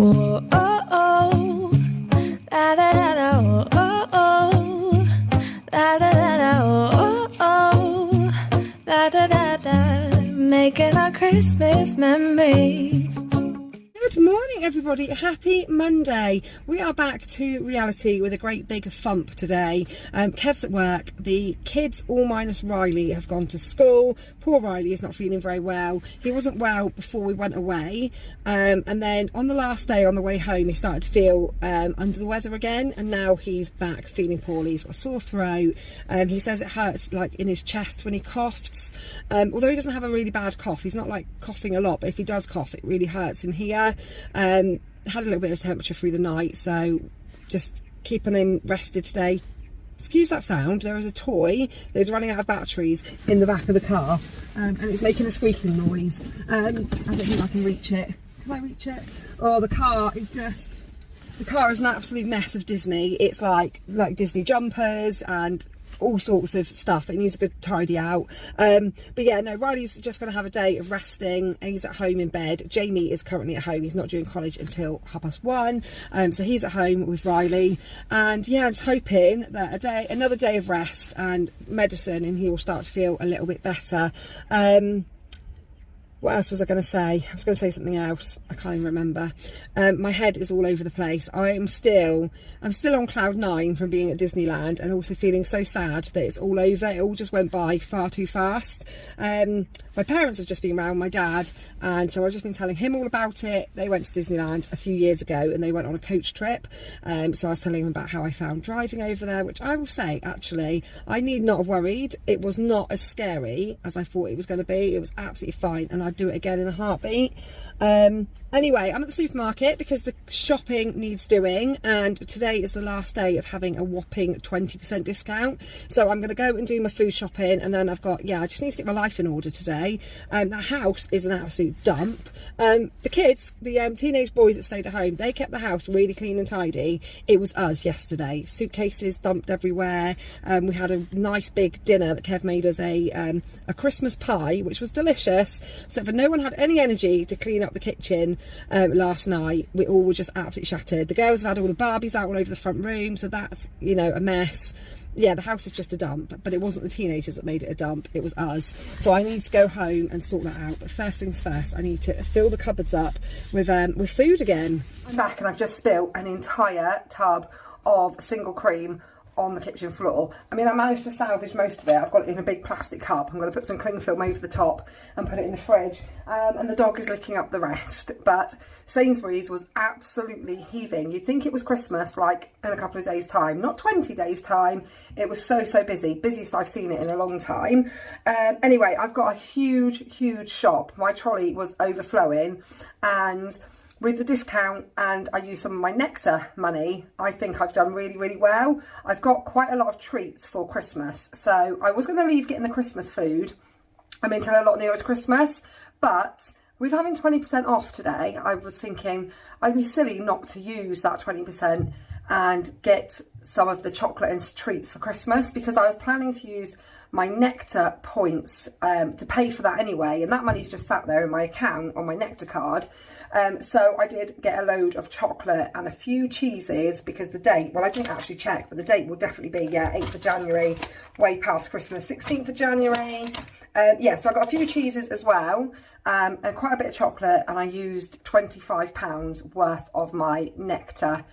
Whoa, oh, oh, da da da da, oh, oh, da da da da, oh, oh, da da da da, making our Christmas memories. Good morning, everybody. Happy Monday. We are back to reality with a great big thump today. Kev's at work. The kids, all minus Riley, have gone to school. Poor Riley is not feeling very well. He wasn't well before we went away. And then on the last day on the way home, he started to feel under the weather again. And now he's back feeling poorly. He's got a sore throat. He says it hurts like in his chest when he coughs. Although he doesn't have a really bad cough, he's not like coughing a lot, but if he does cough, it really hurts in here. Had a little bit of temperature through the night, so just keeping him rested today. Excuse that sound, there is a toy that is running out of batteries in the back of the car, and it's making a squeaking noise. I don't think I can reach it. Can I reach it? Oh, the car is an absolute mess of Disney. It's like Disney jumpers and all sorts of stuff. It needs a good tidy out. But yeah, no, Riley's just going to have a day of resting. He's at home in bed. Jamie is currently at home. He's not doing college until 1:30. So he's at home with Riley. And yeah, I'm just hoping that another day of rest and medicine, and he will start to feel a little bit better. What else was I going to say? I was going to say something else. I can't even remember. My head is all over the place. I'm still on cloud 9 from being at Disneyland, and also feeling so sad that it's all over. It all just went by far too fast. My parents have just been around, my dad, and so I've just been telling him all about it. They went to Disneyland a few years ago, and they went on a coach trip. So I was telling him about how I found driving over there, which I will say, actually, I need not have worried. It was not as scary as I thought it was going to be. It was absolutely fine, and I'd do it again in a heartbeat. Anyway, I'm at the supermarket because the shopping needs doing, and today is the last day of having a whopping 20% discount. So I'm going to go and do my food shopping, and then I just need to get my life in order today. The house is an absolute dump. The kids, the teenage boys that stayed at home, they kept the house really clean and tidy. It was us yesterday. Suitcases dumped everywhere. We had a nice big dinner that Kev made us a Christmas pie, which was delicious, except for no one had any energy to clean up the kitchen. Last night we all were just absolutely shattered. The girls have had all the Barbies out all over the front room, so that's, you know, a mess. Yeah, the house is just a dump, but it wasn't the teenagers that made it a dump, it was us. So I need to go home and sort that out. But first things first, I need to fill the cupboards up with food again. I'm back and I've just spilt an entire tub of single cream on the kitchen floor. I mean, I managed to salvage most of it. I've got it in a big plastic cup. I'm going to put some cling film over the top and put it in the fridge. And the dog is licking up the rest. But Sainsbury's was absolutely heaving. You'd think it was Christmas, like in a couple of days' time, not 20 days' time. It was so busy. Busiest I've seen it in a long time. Anyway, I've got a huge shop. My trolley was overflowing, and with the discount, and I used some of my Nectar money, I think I've done really well. I've got quite a lot of treats for Christmas. So I was going to leave getting the Christmas food, until a lot nearer to Christmas. But with having 20% off today, I was thinking I'd be silly not to use that 20% and get some of the chocolate and treats for Christmas, because I was planning to use my Nectar points to pay for that anyway, and that money's just sat there in my account on my Nectar card. So I did get a load of chocolate and a few cheeses, because the date, well, I didn't actually check, but the date will definitely be, 8th of January, way past Christmas, 16th of January. So I got a few cheeses as well, and quite a bit of chocolate, and I used £25 worth of my Nectar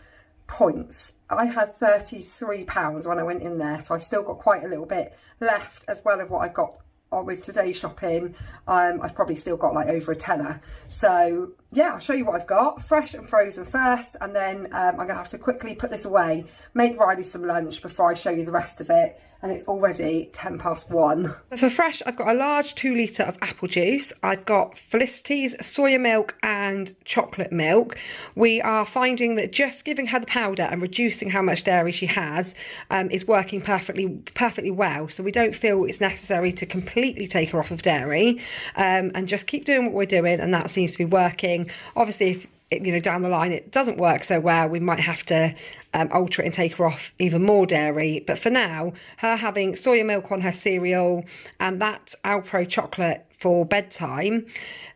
points. I had £33 when I went in there, so I've still got quite a little bit left, as well as what I've got with today's shopping. I've probably still got like over a tenner. So yeah, I'll show you what I've got, fresh and frozen first, and then I'm gonna have to quickly put this away, make Riley some lunch before I show you the rest of it. And it's already 1:10. For fresh, I've got a large 2 litre of apple juice. I've got Felicity's soya milk and chocolate milk. We are finding that just giving her the powder and reducing how much dairy she has is working perfectly well. So we don't feel it's necessary to completely take her off of dairy, and just keep doing what we're doing, and that seems to be working. Obviously, if down the line it doesn't work so well, we might have to alter it and take her off even more dairy. But for now, her having soya milk on her cereal and that Alpro chocolate for bedtime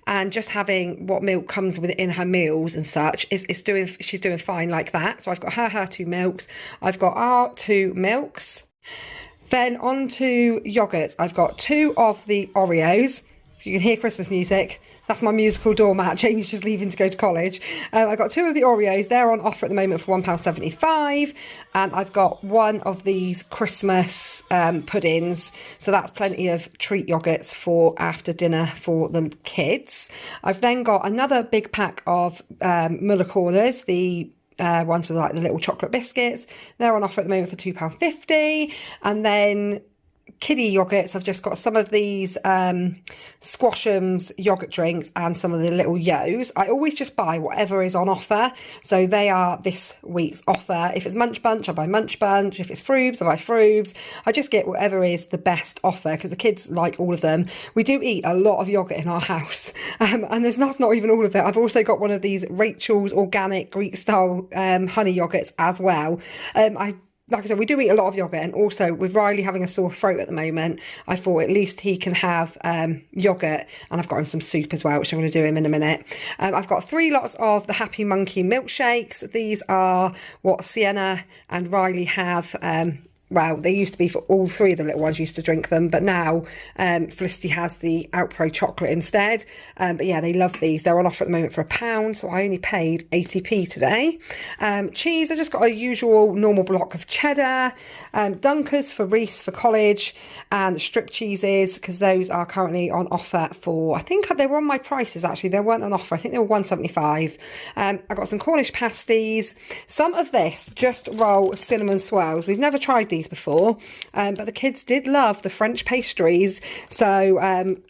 and just having what milk comes within her meals and such she's doing fine like that. So I've got her 2 milks, I've got our 2 milks. Then on to yogurts, I've got 2 of the Oreos. You can hear Christmas music. That's my musical doormat. Jamie's just leaving to go to college. I've got 2 of the Oreos. They're on offer at the moment for £1.75. And I've got 1 of these Christmas puddings. So that's plenty of treat yogurts for after dinner for the kids. I've then got another big pack of Muller Corners, the ones with like the little chocolate biscuits. They're on offer at the moment for £2.50. And then kiddie yogurts, I've just got some of these Squashums yogurt drinks and some of the little Yo's. I always just buy whatever is on offer, so they are this week's offer. If it's Munch Bunch, I buy Munch Bunch. If it's Froobs, I buy Froobs. I just get whatever is the best offer because the kids like all of them. We do eat a lot of yogurt in our house, and that's not even all of it. I've also got one of these Rachel's organic Greek style honey yogurts as well. Like I said, we do eat a lot of yogurt, and also with Riley having a sore throat at the moment, I thought at least he can have yogurt, and I've got him some soup as well, which I'm going to do him in a minute. I've got 3 lots of the Happy Monkey milkshakes. These are what Sienna and Riley have. Well, they used to be for all 3 of the little ones used to drink them, but now Felicity has the Outpro chocolate instead. But yeah, they love these. They're on offer at the moment for £1, so I only paid 80p today. Cheese, I just got a usual normal block of cheddar. Dunkers for Reese for college, and strip cheeses, because those are currently on offer for, I think they were on my prices actually. They weren't on offer. I think they were £1.75. I got some Cornish pasties. Some of this Just Roll cinnamon swirls. We've never tried these before, but the kids did love the French pastries, so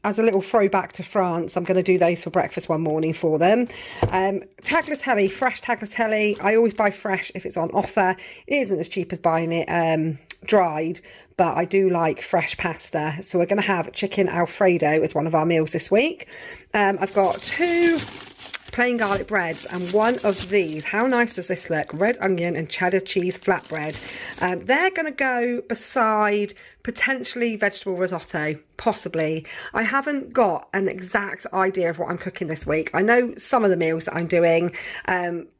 as a little throwback to France, I'm going to do those for breakfast one morning for them. Tagliatelle, fresh tagliatelle. I always buy fresh if it's on offer. It isn't as cheap as buying it dried, but I do like fresh pasta, so we're going to have chicken Alfredo as one of our meals this week. I've got 2 plain garlic breads and 1 of these. How nice does this look? Red onion and cheddar cheese flatbread. They're going to go beside potentially vegetable risotto, possibly. I haven't got an exact idea of what I'm cooking this week. I know some of the meals that I'm doing,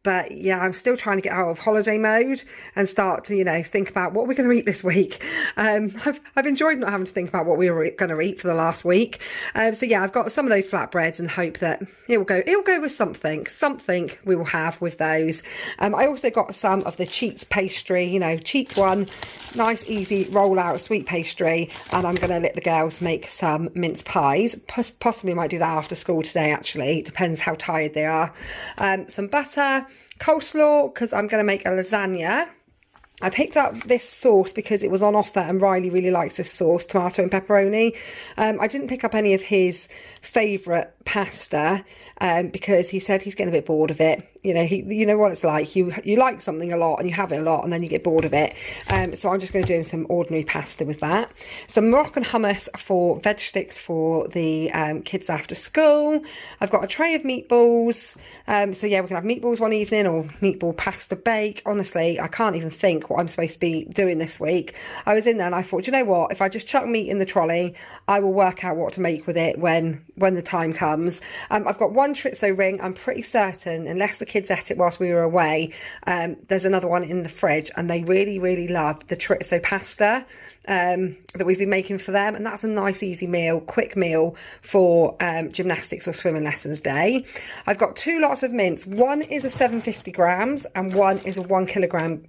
but yeah, I'm still trying to get out of holiday mode and start to, think about what we're going to eat this week. I've enjoyed not having to think about what we were going to eat for the last week. So yeah, I've got some of those flatbreads and hope that it will go with something we will have with those. I also got some of the Cheats pastry, cheap one, nice easy roll out sweet pastry, and I'm going to let the girls make some mince pies. Possibly might do that after school today, actually. It depends how tired they are. Some butter, coleslaw, because I'm going to make a lasagna. I picked up this sauce because it was on offer and Riley really likes this sauce, tomato and pepperoni. I didn't pick up any of his favourite pasta because he said he's getting a bit bored of it. You know what it's like. You like something a lot and you have it a lot and then you get bored of it. So I'm just going to do some ordinary pasta with that. Some Moroccan hummus for veg sticks for the kids after school. I've got a tray of meatballs. So yeah, we can have meatballs one evening or meatball pasta bake. Honestly, I can't even think what I'm supposed to be doing this week. I was in there and I thought, you know what? If I just chuck meat in the trolley, I will work out what to make with it when the time comes. I've got 1 chorizo ring. I'm pretty certain, unless the kids ate it whilst we were away, there's another one in the fridge, and they really, really love the chorizo pasta that we've been making for them, and that's a nice easy meal, quick meal for gymnastics or swimming lessons day. I've got 2 lots of mince. One is a 750 grams and one is a 1 kilogram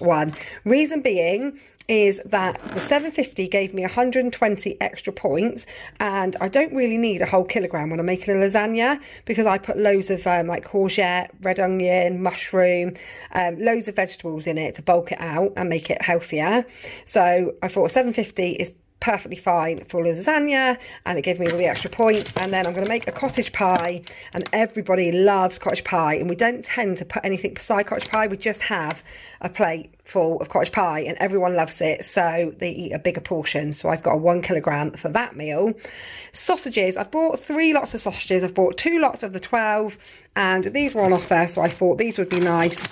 one. Reason being is that the 750 gave me 120 extra points, and I don't really need a whole kilogram when I'm making a lasagna because I put loads of like courgette, red onion, mushroom, loads of vegetables in it to bulk it out and make it healthier. So I thought 750 is perfectly fine for lasagna, and it gave me all the extra points. And then I'm going to make a cottage pie, and everybody loves cottage pie, and we don't tend to put anything beside cottage pie. We just have a plate full of cottage pie and everyone loves it, so they eat a bigger portion. So I've got a 1 kilogram for that meal. Sausages, I've bought 3 lots of sausages. I've bought 2 lots of the 12, and these were on offer, so I thought these would be nice.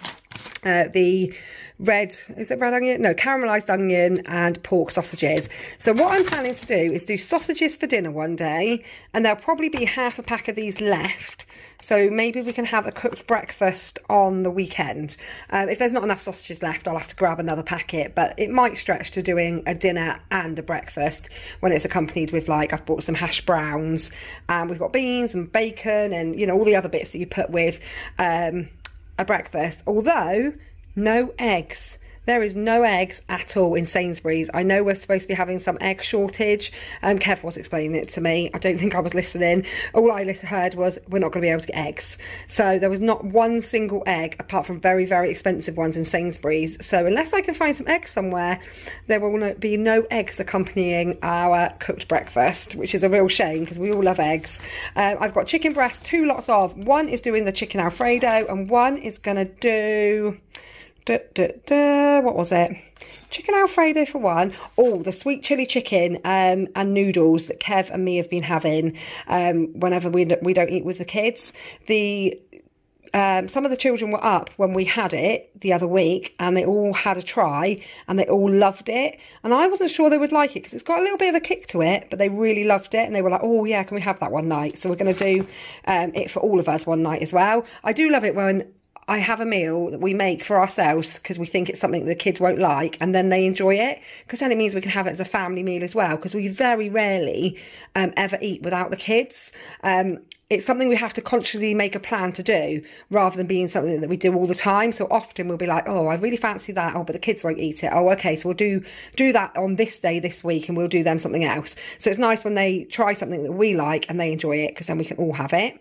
The caramelised onion and pork sausages. So what I'm planning to do is do sausages for dinner one day, and there'll probably be half a pack of these left. So maybe we can have a cooked breakfast on the weekend. If there's not enough sausages left, I'll have to grab another packet, but it might stretch to doing a dinner and a breakfast when it's accompanied with, like, I've bought some hash browns, and we've got beans and bacon and, you know, all the other bits that you put with a breakfast. Although, no eggs. There is no eggs at all in Sainsbury's. I know we're supposed to be having some egg shortage. Kev was explaining it to me. I don't think I was listening. All I heard was we're not going to be able to get eggs. So there was not one single egg, apart from very, very expensive ones in Sainsbury's. So unless I can find some eggs somewhere, there will be no eggs accompanying our cooked breakfast, which is a real shame because we all love eggs. I've got chicken breast, 2 lots of. One is doing the chicken Alfredo, and one is going to do... what was it? Chicken Alfredo for one. Oh, the sweet chili chicken and noodles that Kev and me have been having whenever we don't eat with the kids. Some of the children were up when we had it the other week, and they all had a try and they all loved it, and I wasn't sure they would like it because it's got a little bit of a kick to it, but they really loved it and they were like, oh yeah, can we have that one night? So we're going to do it for all of us one night as well. I do love it when I have a meal that we make for ourselves because we think it's something the kids won't like, and then they enjoy it, because then it means we can have it as a family meal as well, because we very rarely ever eat without the kids. It's something we have to consciously make a plan to do rather than being something that we do all the time. So often we'll be like, oh, I really fancy that. Oh, but the kids won't eat it. Oh, okay. So we'll do that on this day this week, and we'll do them something else. So it's nice when they try something that we like and they enjoy it, because then we can all have it.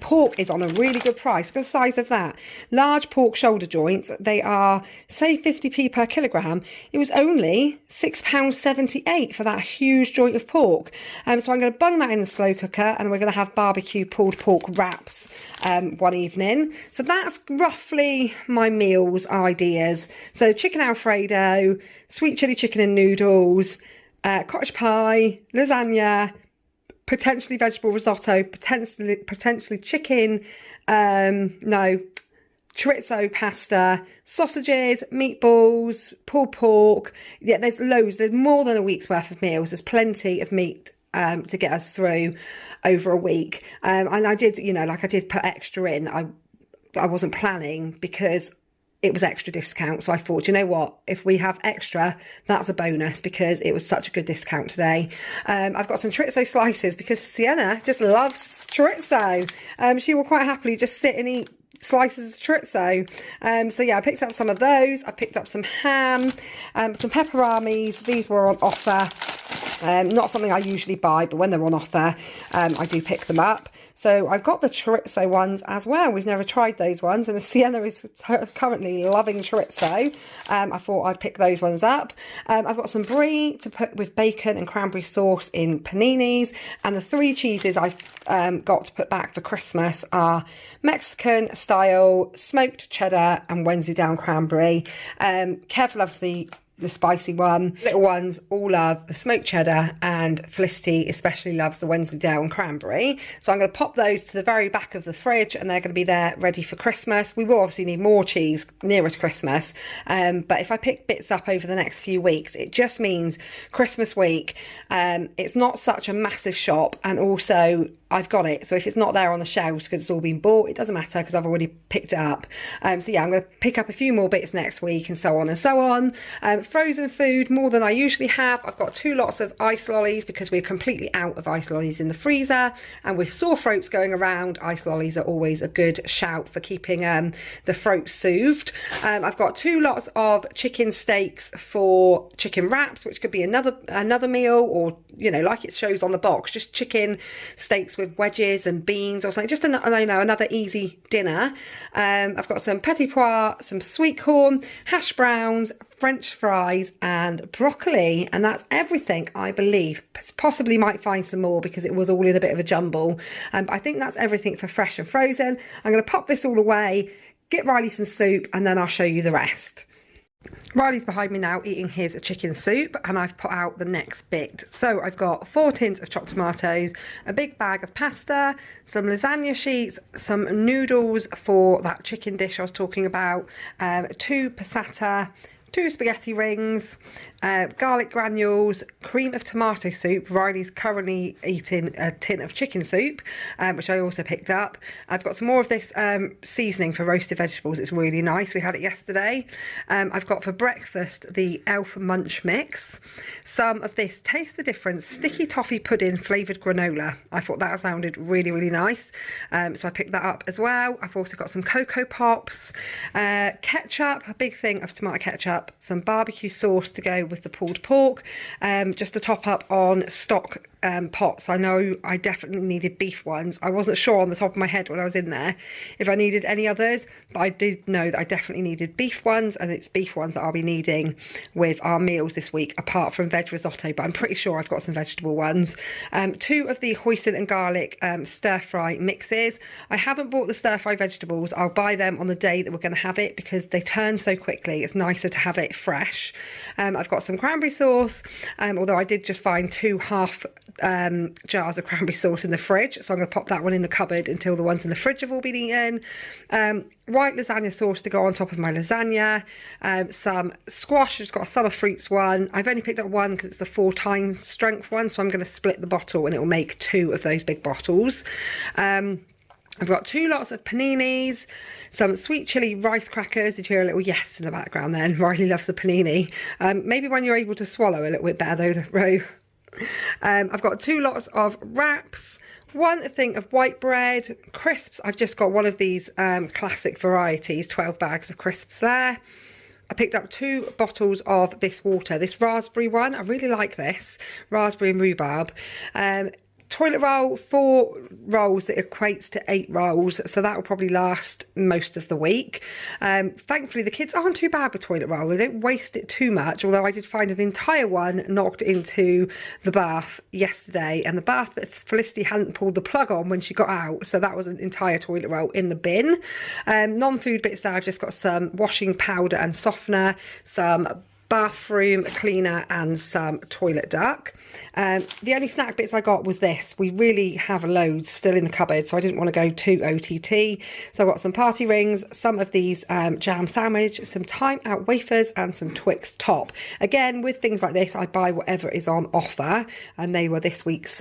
Pork is on a really good price for the size of that. Large pork shoulder joints, they are, say, 50p per kilogram. It was only £6.78 for that huge joint of pork. So I'm going to bung that in the slow cooker, and we're going to have barbecue pulled pork wraps one evening. So that's roughly my meals ideas. So chicken Alfredo, sweet chili chicken and noodles, cottage pie, lasagna, potentially vegetable risotto, potentially chicken, chorizo pasta, sausages, meatballs, pulled pork. Yeah, there's loads. There's more than a week's worth of meals. There's plenty of meat to get us through over a week. And I did, I did put extra in. I wasn't planning because it was extra discount. So I thought, you know what, if we have extra, that's a bonus, because it was such a good discount today. I've got some chorizo slices because Sienna just loves chorizo. She will quite happily just sit and eat slices of chorizo. So yeah, I picked up some of those. I picked up some ham, some pepperamis. These were on offer. Not something I usually buy, but when they're on offer, I do pick them up. So I've got the chorizo ones as well. We've never tried those ones, and Sienna is currently loving chorizo. I thought I'd pick those ones up. I've got some brie to put with bacon and cranberry sauce in paninis, and the 3 cheeses I've got to put back for Christmas are Mexican style smoked cheddar and Wensleydale cranberry. Kev loves the spicy one. Little ones all love the smoked cheddar, and Felicity especially loves the Wensleydale and cranberry. So I'm going to pop those to the very back of the fridge, and they're going to be there ready for Christmas. We will obviously need more cheese nearer to Christmas, but if I pick bits up over the next few weeks, it just means Christmas week. It's not such a massive shop, and also I've got it. So if it's not there on the shelves because it's all been bought, it doesn't matter because I've already picked it up. So yeah, I'm going to pick up a few more bits next week, and so on and so on. Frozen food, more than I usually have. I've got 2 lots of ice lollies because we're completely out of ice lollies in the freezer, and with sore throats going around, ice lollies are always a good shout for keeping the throat soothed. I've got 2 lots of chicken steaks for chicken wraps, which could be another meal, or like it shows on the box, just chicken steaks with wedges and beans or something, just another easy dinner. I've got some petit pois, some sweet corn, hash browns, French fries and broccoli, and that's everything, I believe. Possibly might find some more because it was all in a bit of a jumble, but I think that's everything for fresh and frozen. I'm going to pop this all away, get Riley some soup, and then I'll show you the rest. Riley's behind me now eating his chicken soup, and I've put out the next bit. So I've got 4 tins of chopped tomatoes, a big bag of pasta, some lasagna sheets, some noodles for that chicken dish I was talking about, 2 passata, 2 spaghetti rings, garlic granules, cream of tomato soup. Riley's currently eating a tin of chicken soup, which I also picked up. I've got some more of this seasoning for roasted vegetables. It's really nice. We had it yesterday. I've got for breakfast the Elf Munch Mix. Some of this Taste the Difference sticky toffee pudding flavoured granola. I thought that sounded really, really nice. So I picked that up as well. I've also got some Cocoa Pops, ketchup, a big thing of tomato ketchup, some barbecue sauce to go with the pulled pork, just to top up on stock pots. I know I definitely needed beef ones. I wasn't sure on the top of my head when I was in there if I needed any others, but I did know that I definitely needed beef ones, and it's beef ones that I'll be needing with our meals this week, apart from veg risotto, but I'm pretty sure I've got some vegetable ones. 2 of the hoisin and garlic stir-fry mixes. I haven't bought the stir-fry vegetables. I'll buy them on the day that we're going to have it because they turn so quickly. It's nicer to have it fresh. I've got some cranberry sauce, although I did just find 2 half jars of cranberry sauce in the fridge, so I'm going to pop that one in the cupboard until the ones in the fridge have all been eaten. White lasagna sauce to go on top of my lasagna, some squash. I've got a summer fruits one. I've only picked up one because it's the 4 times strength one, so I'm going to split the bottle and it will make 2 of those big bottles. I've got 2 lots of paninis, some sweet chilli rice crackers. Did you hear a little yes in the background then? Riley loves the panini. Maybe when you're able to swallow a little bit better though, Ro. I've got 2 lots of wraps, 1 thing of white bread, crisps. I've just got one of these classic varieties, 12 bags of crisps there. I picked up 2 bottles of this water, this raspberry one. I really like this, raspberry and rhubarb. Toilet roll, 4 rolls that equates to 8 rolls, so that will probably last most of the week. Thankfully the kids aren't too bad with toilet roll. They don't waste it too much, although I did find an entire one knocked into the bath yesterday, and the bath that Felicity hadn't pulled the plug on when she got out, so that was an entire toilet roll in the bin. Non-food bits there, I've just got some washing powder and softener, some bathroom cleaner and some toilet duck. The only snack bits I got was this. We really have loads still in the cupboard, so I didn't want to go too OTT. So I've got some party rings, some of these jam sandwich, some Time Out wafers and some Twix top. Again, with things like this, I buy whatever is on offer, and they were this week's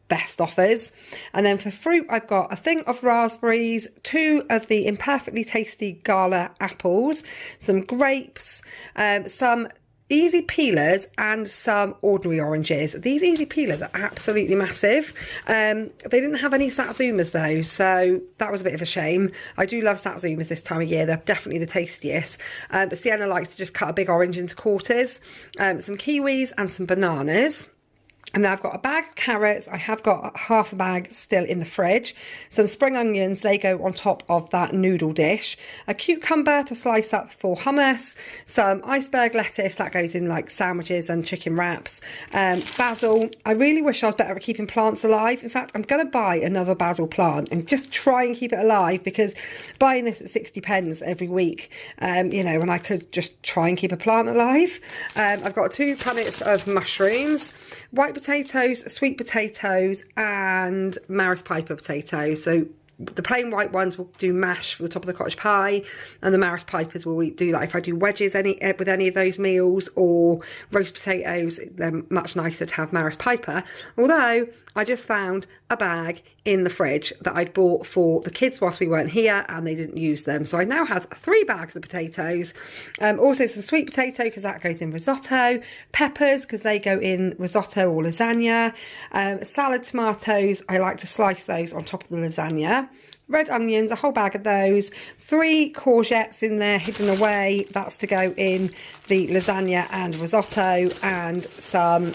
best offers. And then for fruit, I've got a thing of raspberries, 2 of the imperfectly tasty gala apples, some grapes, some easy peelers and some ordinary oranges. These easy peelers are absolutely massive. They didn't have any satsumas though, so that was a bit of a shame. I do love satsumas this time of year. They're definitely the tastiest. But Sienna likes to just cut a big orange into quarters. Some kiwis and some bananas. And then I've got a bag of carrots. I have got half a bag still in the fridge. Some spring onions, they go on top of that noodle dish. A cucumber to slice up for hummus. Some iceberg lettuce, that goes in like sandwiches and chicken wraps. Basil. I really wish I was better at keeping plants alive. In fact, I'm going to buy another basil plant and just try and keep it alive, because buying this at 60 pence every week, you know, when I could just try and keep a plant alive. I've got 2 punnets of mushrooms, white potatoes, sweet potatoes and Maris Piper potatoes. So the plain white ones will do mash for the top of the cottage pie, and the Maris Pipers will do like if I do wedges with any of those meals, or roast potatoes, they're much nicer to have Maris Piper. Although I just found a bag in the fridge that I'd bought for the kids whilst we weren't here, and they didn't use them, so I now have 3 bags of potatoes. Also some sweet potato, because that goes in risotto, peppers because they go in risotto or lasagna, salad tomatoes, I like to slice those on top of the lasagna, red onions, a whole bag of those, 3 courgettes in there hidden away, that's to go in the lasagna and risotto, and some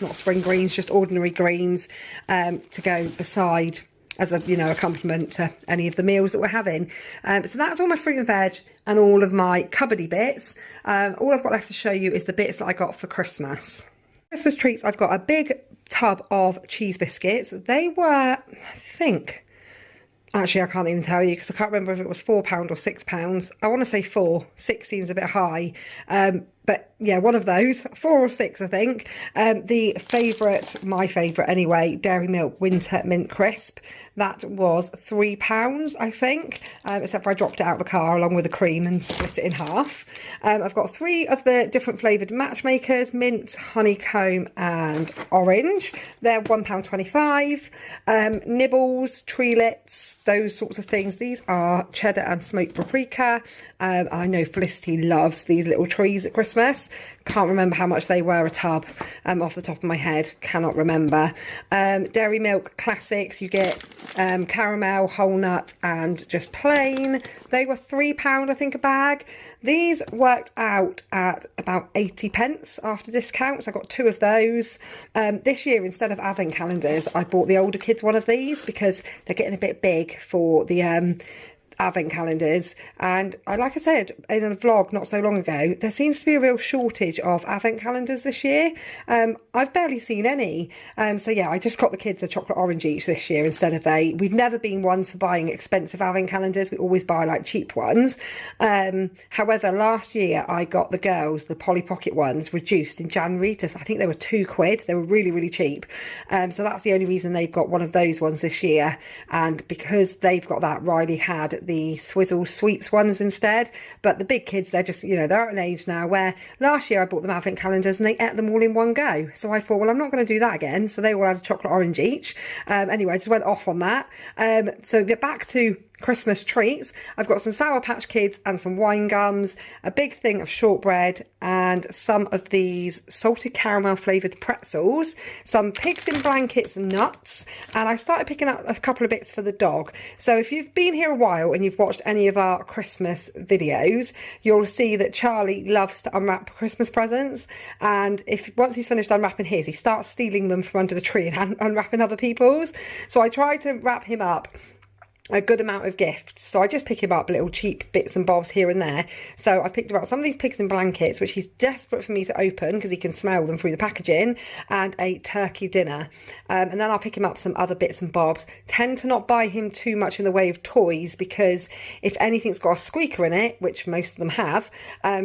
not spring greens, just ordinary greens, to go beside as a, you know, accompaniment to any of the meals that we're having. So that's all my fruit and veg and all of my cupboardy bits. All I've got left to show you is the bits that I got for Christmas. Christmas treats, I've got a big tub of cheese biscuits. They were, I think, Actually, I can't even tell you because I can't remember if it was £4 or £6. I want to say 4. 6 seems a bit high. But yeah, one of those, 4 or 6, I think. The favourite, my favourite anyway, Dairy Milk Winter Mint Crisp. That was £3, I think, except for I dropped it out of the car along with the cream and split it in half. I've got 3 of the different flavoured matchmakers, mint, honeycomb and orange. They're £1.25. Nibbles, Treelits, those sorts of things. These are cheddar and smoked paprika. I know Felicity loves these little trees at Christmas. Can't remember how much they were a tub off the top of my head. Cannot remember. Dairy Milk Classics, you get caramel, whole nut and just plain. They were £3 I think a bag. These worked out at about 80p after discounts. I got 2 of those. This year, instead of advent calendars, I bought the older kids one of these because they're getting a bit big for the advent calendars. And like I said in a vlog not so long ago, there seems to be a real shortage of advent calendars this year. I've barely seen any. So yeah, I just got the kids a chocolate orange each this year instead of we've never been ones for buying expensive advent calendars. We always buy like cheap ones. However, last year I got the girls the Polly Pocket ones reduced in January to, I think they were £2. They were really, really cheap. So that's the only reason they've got one of those ones this year. And because they've got that, Riley had the Swizzle Sweets ones instead. But the big kids, they're just, you know, they're at an age now where last year I bought them advent calendars and they ate them all in one go. So I thought, well, I'm not going to do that again. So they all had a chocolate orange each. Anyway, I just went off on that. So get back to Christmas treats. I've got some Sour Patch Kids and some wine gums, a big thing of shortbread and some of these salted caramel flavoured pretzels, some pigs in blankets and nuts, and I started picking up a couple of bits for the dog. So if you've been here a while and you've watched any of our Christmas videos, you'll see that Charlie loves to unwrap Christmas presents, and once he's finished unwrapping his, he starts stealing them from under the tree and unwrapping other people's. So I tried to wrap him up a good amount of gifts, so I just pick him up little cheap bits and bobs here and there. So I picked him up some of these pigs in blankets, which he's desperate for me to open because he can smell them through the packaging, and a turkey dinner. And then I'll pick him up some other bits and bobs. Tend to not buy him too much in the way of toys, because if anything's got a squeaker in it, which most of them have,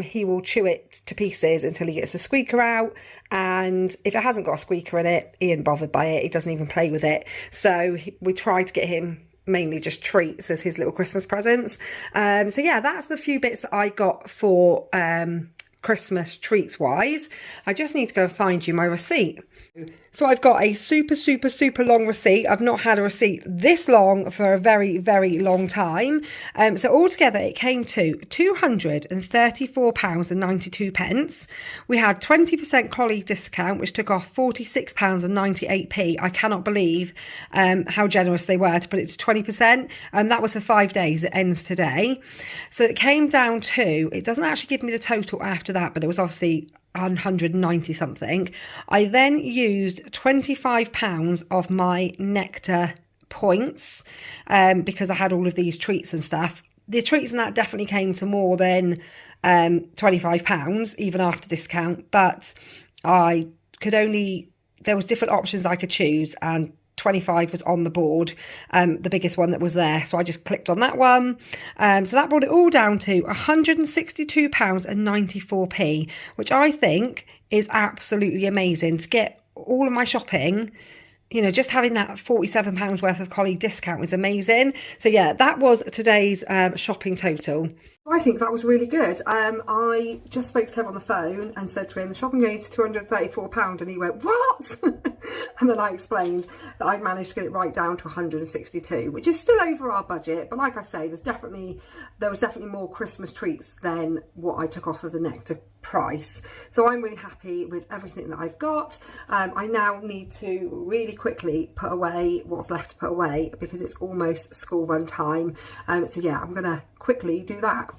he will chew it to pieces until he gets the squeaker out. And if it hasn't got a squeaker in it, he ain't bothered by it. He doesn't even play with it. So we try to get him mainly just treats as his little Christmas presents. So yeah, that's the few bits that I got for Christmas treats wise. I just need to go and find you my receipt. So I've got a super long receipt. I've not had a receipt this long for a very long time. So altogether it came to £234.92. We had 20% colleague discount, which took off £46.98. I cannot believe how generous they were to put it to 20%. And that was for 5 days. It ends today. So it came down to, it doesn't actually give me the total after that, but it was obviously 190 something. I then used £25 of my Nectar points because I had all of these treats and stuff. The treats and that definitely came to more than £25 even after discount, but I could only, there was different options I could choose, and 25 was on the board, the biggest one that was there, so I just clicked on that one. So that brought it all down to £162.94, which I think is absolutely amazing to get all of my shopping. You know, just having that £47 worth of colleague discount was amazing. So yeah, that was today's shopping total. I think that was really good. I just spoke to Kev on the phone and said to him, the shopping going to £234, and he went, what? And then I explained that I'd managed to get it right down to 162, which is still over our budget. But like I say, there was definitely more Christmas treats than what I took off of the Nectar price. So I'm really happy with everything that I've got. I now need to really quickly put away what's left to put away because it's almost school run time. So yeah, I'm gonna quickly do that.